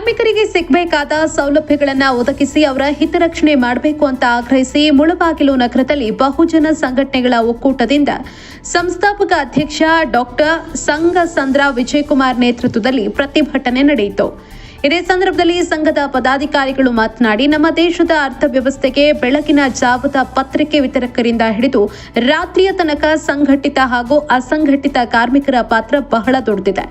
ಕಾರ್ಮಿಕರಿಗೆ ಸಿಗಬೇಕಾದ ಸೌಲಭ್ಯಗಳನ್ನು ಒದಗಿಸಿ ಅವರ ಹಿತರಕ್ಷಣೆ ಮಾಡಬೇಕು ಅಂತ ಆಗ್ರಹಿಸಿ ಮುಳಬಾಗಿಲು ನಗರದಲ್ಲಿ ಬಹುಜನ ಸಂಘಟನೆಗಳ ಒಕ್ಕೂಟದಿಂದ ಸಂಸ್ಥಾಪಕ ಅಧ್ಯಕ್ಷ ಡಾಕ್ಟರ್ ಸಂಘಸಂದ್ರ ವಿಜಯಕುಮಾರ್ ನೇತೃತ್ವದಲ್ಲಿ ಪ್ರತಿಭಟನೆ ನಡೆಯಿತು. ಇದೇ ಸಂದರ್ಭದಲ್ಲಿ ಸಂಘದ ಪದಾಧಿಕಾರಿಗಳು ಮಾತನಾಡಿ, ನಮ್ಮ ದೇಶದ ಅರ್ಥವ್ಯವಸ್ಥೆಗೆ ಬೆಳಗಿನ ಜಾವದ ಪತ್ರಿಕೆ ವಿತರಕರಿಂದ ಹಿಡಿದು ರಾತ್ರಿಯ ತನಕ ಸಂಘಟಿತ ಹಾಗೂ ಅಸಂಘಟಿತ ಕಾರ್ಮಿಕರ ಪಾತ್ರ ಬಹಳ ದೊಡ್ಡದಿದೆ.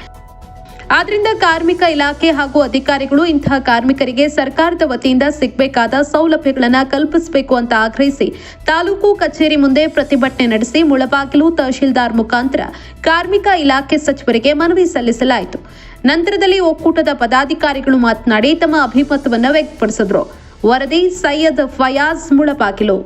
ಆದ್ದರಿಂದ ಕಾರ್ಮಿಕ ಇಲಾಖೆ ಹಾಗೂ ಅಧಿಕಾರಿಗಳು ಇಂತಹ ಕಾರ್ಮಿಕರಿಗೆ ಸರ್ಕಾರದ ವತಿಯಿಂದ ಸಿಗಬೇಕಾದ ಸೌಲಭ್ಯಗಳನ್ನು ಕಲ್ಪಿಸಬೇಕು ಅಂತ ಆಗ್ರಹಿಸಿ ತಾಲೂಕು ಕಚೇರಿ ಮುಂದೆ ಪ್ರತಿಭಟನೆ ನಡೆಸಿ ಮುಳಬಾಗಿಲು ತಹಶೀಲ್ದಾರ್ ಮುಖಾಂತರ ಕಾರ್ಮಿಕ ಇಲಾಖೆ ಸಚಿವರಿಗೆ ಮನವಿ ಸಲ್ಲಿಸಲಾಯಿತು. ನಂತರದಲ್ಲಿ ಒಕ್ಕೂಟದ ಪದಾಧಿಕಾರಿಗಳು ಮಾತನಾಡಿ ತಮ್ಮ ಅಭಿಮತವನ್ನು ವ್ಯಕ್ತಪಡಿಸಿದರು. ವರದಿ ಸೈಯದ್ ಫಯಾಜ್, ಮುಳಬಾಗಿಲು.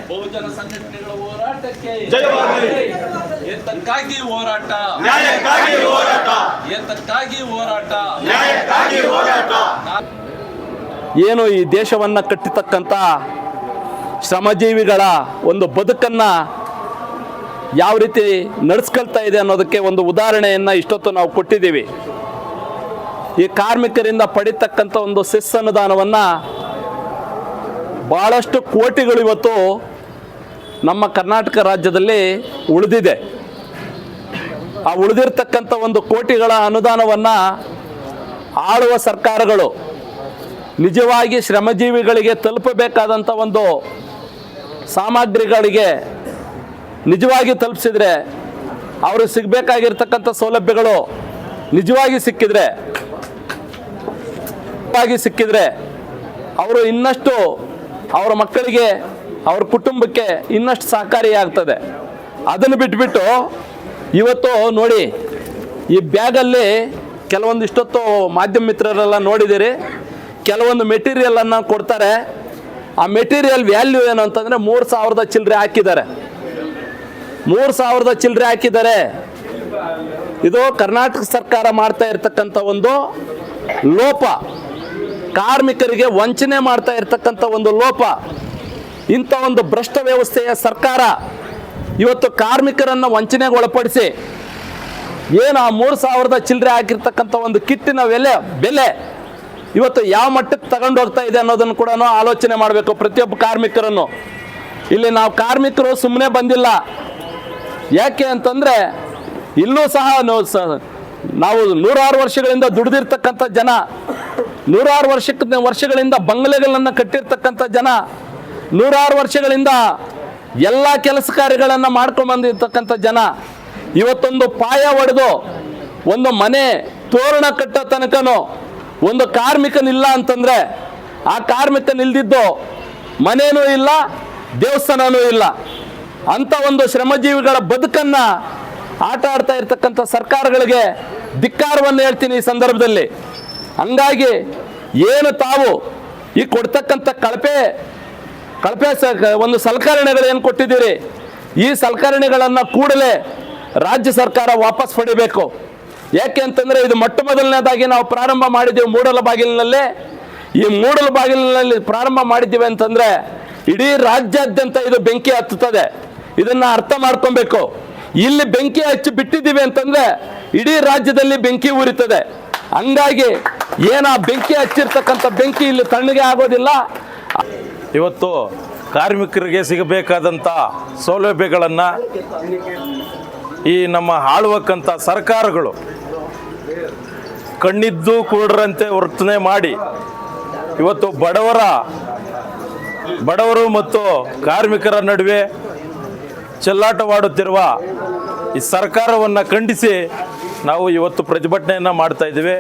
ಬಹುಜನ ಸಂಘಟನೆಗಳ ಹೋರಾಟಕ್ಕೆ ಏತಕ್ಕಾಗಿ ಹೋರಾಟ, ಏತಕ್ಕಾಗಿ ಹೋರಾಟ. ಏನು ಈ ದೇಶವನ್ನು ಕಟ್ಟಿತಕ್ಕಂಥ ಶ್ರಮಜೀವಿಗಳ ಒಂದು ಬದುಕನ್ನು ಯಾವ ರೀತಿ ನಡೆಸ್ಕೊಳ್ತಾ ಇದೆ ಅನ್ನೋದಕ್ಕೆ ಒಂದು ಉದಾಹರಣೆಯನ್ನು ಇಷ್ಟೊತ್ತು ನಾವು ಕೊಟ್ಟಿದ್ದೀವಿ. ಈ ಕಾರ್ಮಿಕರಿಂದ ಪಡಿತಕ್ಕಂಥ ಒಂದು ಸೆಸ್ ಅನುದಾನವನ್ನು ಭಾಳಷ್ಟು ಕೋಟಿಗಳು ಇವತ್ತು ನಮ್ಮ ಕರ್ನಾಟಕ ರಾಜ್ಯದಲ್ಲಿ ಉಳಿದಿದೆ. ಆ ಉಳಿದಿರ್ತಕ್ಕಂಥ ಒಂದು ಕೋಟಿಗಳ ಅನುದಾನವನ್ನು ಆಳುವ ಸರ್ಕಾರಗಳು ನಿಜವಾಗಿ ಶ್ರಮಜೀವಿಗಳಿಗೆ ತಲುಪಬೇಕಾದಂಥ ಒಂದು ಸಾಮಗ್ರಿಗಳಿಗೆ ನಿಜವಾಗಿ ತಲುಪಿಸಿದರೆ, ಅವ್ರಿಗೆ ಸಿಗಬೇಕಾಗಿರ್ತಕ್ಕಂಥ ಸೌಲಭ್ಯಗಳು ನಿಜವಾಗಿ ಸಿಕ್ಕಿದ್ರೆ ಅವರು ಇನ್ನಷ್ಟು ಅವರ ಮಕ್ಕಳಿಗೆ, ಅವ್ರ ಕುಟುಂಬಕ್ಕೆ ಇನ್ನಷ್ಟು ಸಹಕಾರಿಯಾಗ್ತದೆ. ಅದನ್ನು ಬಿಟ್ಬಿಟ್ಟು ಇವತ್ತು ನೋಡಿ, ಈ ಬ್ಯಾಗಲ್ಲಿ ಕೆಲವೊಂದು ಇಷ್ಟೊತ್ತು ಮಾಧ್ಯಮ ಮಿತ್ರರೆಲ್ಲ ನೋಡಿದ್ದೀರಿ, ಕೆಲವೊಂದು ಮೆಟೀರಿಯಲನ್ನು ಕೊಡ್ತಾರೆ. ಆ ಮೆಟೀರಿಯಲ್ ವ್ಯಾಲ್ಯೂ ಏನು ಅಂತಂದರೆ 3,000 ಚಿಲ್ಲರೆ ಹಾಕಿದ್ದಾರೆ. 3,000 ಚಿಲ್ಲರೆ ಹಾಕಿದ್ದಾರೆ. ಇದು ಕರ್ನಾಟಕ ಸರ್ಕಾರ ಮಾಡ್ತಾ ಇರ್ತಕ್ಕಂಥ ಒಂದು ಲೋಪ, ಕಾರ್ಮಿಕರಿಗೆ ವಂಚನೆ ಮಾಡ್ತಾ ಇರ್ತಕ್ಕಂಥ ಒಂದು ಲೋಪ. ಇಂಥ ಒಂದು ಭ್ರಷ್ಟ ವ್ಯವಸ್ಥೆಯ ಸರ್ಕಾರ ಇವತ್ತು ಕಾರ್ಮಿಕರನ್ನು ವಂಚನೆಗೆ ಒಳಪಡಿಸಿ ಏನು ಆ 3,000 ಚಿಲ್ಲರೆ ಹಾಕಿರ್ತಕ್ಕಂಥ ಒಂದು ಕಿಟ್ಟಿನ ಬೆಲೆ ಇವತ್ತು ಯಾವ ಮಟ್ಟಕ್ಕೆ ತಗೊಂಡು ಹೋಗ್ತಾ ಇದೆ ಅನ್ನೋದನ್ನು ಕೂಡ ಆಲೋಚನೆ ಮಾಡಬೇಕು ಪ್ರತಿಯೊಬ್ಬ ಕಾರ್ಮಿಕರನ್ನು. ಇಲ್ಲಿ ನಾವು ಕಾರ್ಮಿಕರು ಸುಮ್ಮನೆ ಬಂದಿಲ್ಲ. ಯಾಕೆ ಅಂತಂದರೆ ಇಲ್ಲೂ ಸಹ ನಾವು 100 ವರ್ಷಗಳಿಂದ ದುಡಿದಿರ್ತಕ್ಕಂಥ ಜನ, 100 ವರ್ಷಗಳಿಂದ ಬಂಗಲೆಗಳನ್ನು ಕಟ್ಟಿರ್ತಕ್ಕಂಥ ಜನ, 100 ವರ್ಷಗಳಿಂದ ಎಲ್ಲ ಕೆಲಸ ಕಾರ್ಯಗಳನ್ನು ಮಾಡ್ಕೊಂಡು ಬಂದಿರ್ತಕ್ಕಂಥ ಜನ, ಇವತ್ತೊಂದು ಪಾಯ ಹೊಡೆದು ಒಂದು ಮನೆ ತೋರಣ ಕಟ್ಟೋ ತನಕನೂ ಒಂದು ಕಾರ್ಮಿಕನಿಲ್ಲ ಅಂತಂದರೆ, ಆ ಕಾರ್ಮಿಕನಿಲ್ದಿದ್ದು ಮನೇನೂ ಇಲ್ಲ, ದೇವಸ್ಥಾನನೂ ಇಲ್ಲ. ಅಂಥ ಒಂದು ಶ್ರಮಜೀವಿಗಳ ಬದುಕನ್ನು ಆಟ ಆಡ್ತಾ ಇರ್ತಕ್ಕಂಥ ಸರ್ಕಾರಗಳಿಗೆ ಧಿಕ್ಕಾರವನ್ನು ಹೇಳ್ತೀನಿ ಈ ಸಂದರ್ಭದಲ್ಲಿ. ಹಂಗಾಗಿ ಏನು ತಾವು ಈ ಕೊಡ್ತಕ್ಕಂಥ ಕಳಪೆ ಒಂದು ಸಲಕರಣೆಗಳು ಏನು ಕೊಟ್ಟಿದ್ದೀರಿ, ಈ ಸಲಕರಣೆಗಳನ್ನು ಕೂಡಲೇ ರಾಜ್ಯ ಸರ್ಕಾರ ವಾಪಸ್ ಪಡಿಬೇಕು. ಯಾಕೆ ಅಂತಂದರೆ ಇದು ಮೊಟ್ಟ ಮೊದಲನೇದಾಗಿ ನಾವು ಪ್ರಾರಂಭ ಮಾಡಿದ್ದೀವಿ ಮೂಡಲಬಾಗಿಲಿನಲ್ಲೇ. ಈ ಮೂಡಲಬಾಗಿಲಿನಲ್ಲಿ ಪ್ರಾರಂಭ ಮಾಡಿದ್ದೀವಿ ಅಂತಂದರೆ ಇಡೀ ರಾಜ್ಯಾದ್ಯಂತ ಇದು ಬೆಂಕಿ ಹತ್ತುತ್ತದೆ. ಇದನ್ನು ಅರ್ಥ ಮಾಡ್ಕೊಬೇಕು. ಇಲ್ಲಿ ಬೆಂಕಿ ಹಚ್ಚಿ ಬಿಟ್ಟಿದ್ದೀವಿ ಅಂತಂದರೆ ಇಡೀ ರಾಜ್ಯದಲ್ಲಿ ಬೆಂಕಿ ಉರಿತದೆ. ಹಂಗಾಗಿ ಏನು ಆ ಬೆಂಕಿ ಹಚ್ಚಿರ್ತಕ್ಕಂಥ ಬೆಂಕಿ ಇಲ್ಲಿ ತಣ್ಣಗೆ ಆಗೋದಿಲ್ಲ. ಇವತ್ತು ಕಾರ್ಮಿಕರಿಗೆ ಸಿಗಬೇಕಾದಂಥ ಸೌಲಭ್ಯಗಳನ್ನು ಈ ನಮ್ಮ ಆಳುವಕ್ಕಂಥ ಸರ್ಕಾರಗಳು ಕಣ್ಣಿದ್ದು ಕುರುಡರಂತೆ ವರ್ತನೆ ಮಾಡಿ ಇವತ್ತು ಬಡವರು ಮತ್ತು ಕಾರ್ಮಿಕರ ನಡುವೆ ಚೆಲ್ಲಾಟವಾಡುತ್ತಿರುವ ಈ ಸರ್ಕಾರವನ್ನು ಖಂಡಿಸಿ ನಾವು ಇವತ್ತು ಪ್ರತಿಭಟನೆಯನ್ನು ಮಾಡ್ತಾ ಇದ್ದೀವಿ.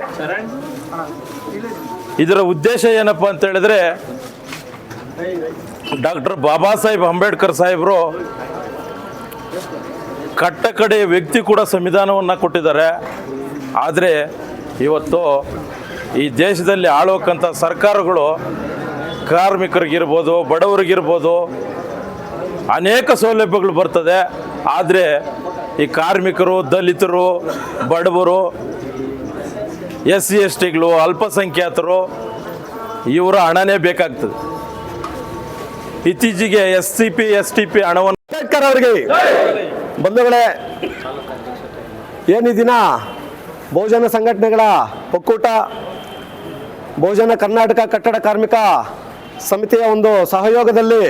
ಇದರ ಉದ್ದೇಶ ಏನಪ್ಪ ಅಂತ ಹೇಳಿದ್ರೆ, ಡಾಕ್ಟರ್ ಬಾಬಾ ಸಾಹೇಬ್ ಅಂಬೇಡ್ಕರ್ ಸಾಹೇಬರು ಕಟ್ಟಕಡೆ ವ್ಯಕ್ತಿ ಕೂಡ ಸಂವಿಧಾನವನ್ನು ಕೊಟ್ಟಿದ್ದಾರೆ. ಆದರೆ ಇವತ್ತು ಈ ದೇಶದಲ್ಲಿ ಆಳುವಕ್ಕಂಥ ಸರ್ಕಾರಗಳು ಕಾರ್ಮಿಕರಿಗಿರ್ಬೋದು, ಬಡವರಿಗಿರ್ಬೋದು ಅನೇಕ ಸೌಲಭ್ಯಗಳು ಬರ್ತದೆ. ಆದರೆ ಈ ಕಾರ್ಮಿಕರು, ದಲಿತರು, ಬಡವರು, SC STಗಳು, ಅಲ್ಪಸಂಖ್ಯಾತರು ಇವರ ಹಣನೇ ಬೇಕಾಗ್ತದೆ. ಇತ್ತೀಚೆಗೆ SCP STP ಹಣವನ್ನು ಅವರಿಗೆ ಬಂಧುಗಳೇ, ಏನು ಈ ದಿನ ಬಹುಜನ ಸಂಘಟನೆಗಳ ಒಕ್ಕೂಟ, ಬಹುಜನ ಕರ್ನಾಟಕ ಕಟ್ಟಡ ಕಾರ್ಮಿಕ ಸಮಿತಿಯ ಒಂದು ಸಹಯೋಗದಲ್ಲಿ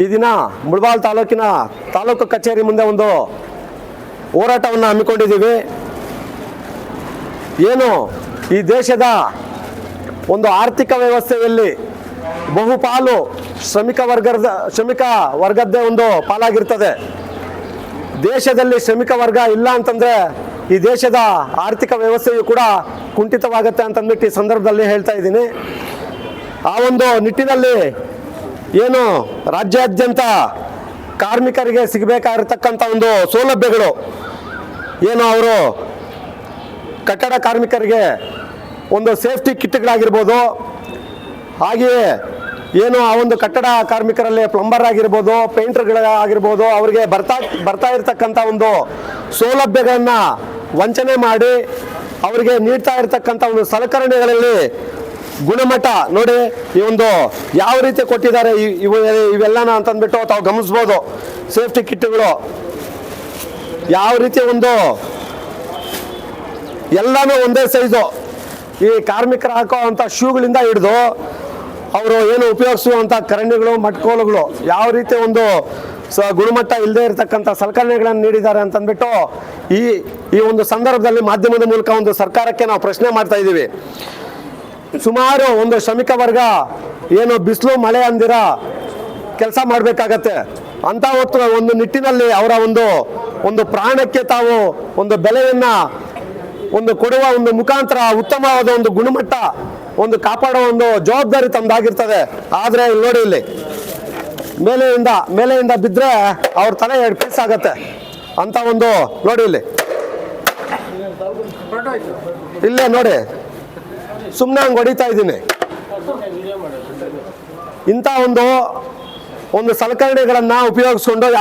ಈ ದಿನ ಮುಳಬಾಲ್ ತಾಲೂಕಿನ ತಾಲೂಕು ಕಚೇರಿ ಮುಂದೆ ಒಂದು ಹೋರಾಟವನ್ನು ಹಮ್ಮಿಕೊಂಡಿದ್ದೀವಿ. ಏನು ಈ ದೇಶದ ಒಂದು ಆರ್ಥಿಕ ವ್ಯವಸ್ಥೆಯಲ್ಲಿ ಬಹುಪಾಲು ಶ್ರಮಿಕ ವರ್ಗದ್ದೇ ಒಂದು ಪಾಲಾಗಿರ್ತದೆ. ದೇಶದಲ್ಲಿ ಶ್ರಮಿಕ ವರ್ಗ ಇಲ್ಲ ಅಂತಂದರೆ ಈ ದೇಶದ ಆರ್ಥಿಕ ವ್ಯವಸ್ಥೆಯು ಕೂಡ ಕುಂಠಿತವಾಗುತ್ತೆ ಅಂತಂದ್ಬಿಟ್ಟು ಈ ಸಂದರ್ಭದಲ್ಲಿ ಹೇಳ್ತಾ ಇದ್ದೀನಿ. ಆ ಒಂದು ನಿಟ್ಟಿನಲ್ಲಿ ಏನು ರಾಜ್ಯಾದ್ಯಂತ ಕಾರ್ಮಿಕರಿಗೆ ಸಿಗಬೇಕಾಗಿರ್ತಕ್ಕಂಥ ಒಂದು ಸೌಲಭ್ಯಗಳು, ಏನು ಅವರು ಕಟ್ಟಡ ಕಾರ್ಮಿಕರಿಗೆ ಒಂದು ಸೇಫ್ಟಿ ಕಿಟ್ಗಳಾಗಿರ್ಬೋದು, ಹಾಗೆಯೇ ಏನು ಆ ಒಂದು ಕಟ್ಟಡ ಕಾರ್ಮಿಕರಲ್ಲಿ ಪ್ಲಂಬರ್ ಆಗಿರ್ಬೋದು, ಪೇಂಟರ್ಗಳಾಗಿರ್ಬೋದು, ಅವರಿಗೆ ಬರ್ತಾ ಇರತಕ್ಕಂಥ ಒಂದು ಸೌಲಭ್ಯಗಳನ್ನು ವಂಚನೆ ಮಾಡಿ ಅವರಿಗೆ ನೀಡ್ತಾ ಇರತಕ್ಕಂಥ ಒಂದು ಸಲಕರಣೆಗಳಲ್ಲಿ ಗುಣಮಟ್ಟ ನೋಡಿ, ಈ ಒಂದು ಯಾವ ರೀತಿ ಕೊಟ್ಟಿದ್ದಾರೆ ಇವೆಲ್ಲನ ಅಂತಂದ್ಬಿಟ್ಟು ತಾವು ಗಮನಿಸ್ಬೋದು. ಸೇಫ್ಟಿ ಕಿಟ್ಗಳು ಯಾವ ರೀತಿ ಒಂದು ಎಲ್ಲನೂ ಒಂದೇ ಸೈಜು, ಈ ಕಾರ್ಮಿಕರು ಹಾಕೋ ಅಂಥ ಶೂಗಳಿಂದ ಹಿಡಿದು ಅವರು ಏನು ಉಪಯೋಗಿಸುವಂಥ ಕರಣಿಗಳು, ಮಟ್ಕೋಲುಗಳು ಯಾವ ರೀತಿ ಒಂದು ಗುಣಮಟ್ಟ ಇಲ್ಲದೆ ಇರತಕ್ಕಂಥ ಸಲಕರಣೆಗಳನ್ನು ನೀಡಿದ್ದಾರೆ ಅಂತಂದ್ಬಿಟ್ಟು ಈ ಒಂದು ಸಂದರ್ಭದಲ್ಲಿ ಮಾಧ್ಯಮದ ಮೂಲಕ ಒಂದು ಸರ್ಕಾರಕ್ಕೆ ನಾವು ಪ್ರಶ್ನೆ ಮಾಡ್ತಾ ಇದ್ದೀವಿ. ಸುಮಾರು ಒಂದು ಶ್ರಮಿಕ ವರ್ಗ ಏನು ಬಿಸಿಲು ಮಳೆ ಅಂದಿರ ಕೆಲಸ ಮಾಡಬೇಕಾಗತ್ತೆ. ಅಂಥ ಒಂದು ನಿಟ್ಟಿನಲ್ಲಿ ಅವರ ಒಂದು ಪ್ರಾಣಕ್ಕೆ ತಾವು ಒಂದು ಬೆಲೆಯನ್ನು ಒಂದು ಕೊಡುವ ಒಂದು ಮುಖಾಂತರ ಉತ್ತಮವಾದ ಒಂದು ಗುಣಮಟ್ಟ ಒಂದು ಕಾಪಾಡುವ ಒಂದು ಜವಾಬ್ದಾರಿ ತಮ್ಮದಾಗಿರ್ತದೆ. ಆದರೆ ಇಲ್ಲಿ ನೋಡಿ, ಇಲ್ಲಿ ಮೇಲೆಯಿಂದ ಬಿದ್ದರೆ ಅವ್ರ ತಲೆ 2 ಪೀಸ್ ಆಗತ್ತೆ ಅಂತ ಒಂದು ನೋಡಿ, ಇಲ್ಲೇ ನೋಡಿ ಸುಮ್ಮನೆ ಹಂಗೆ ಹೊಡಿತಾ ಇದ್ದೀನಿ. ಇಂಥ ಒಂದು ಸಲಕರಣೆಗಳನ್ನು ಉಪಯೋಗಿಸ್ಕೊಂಡು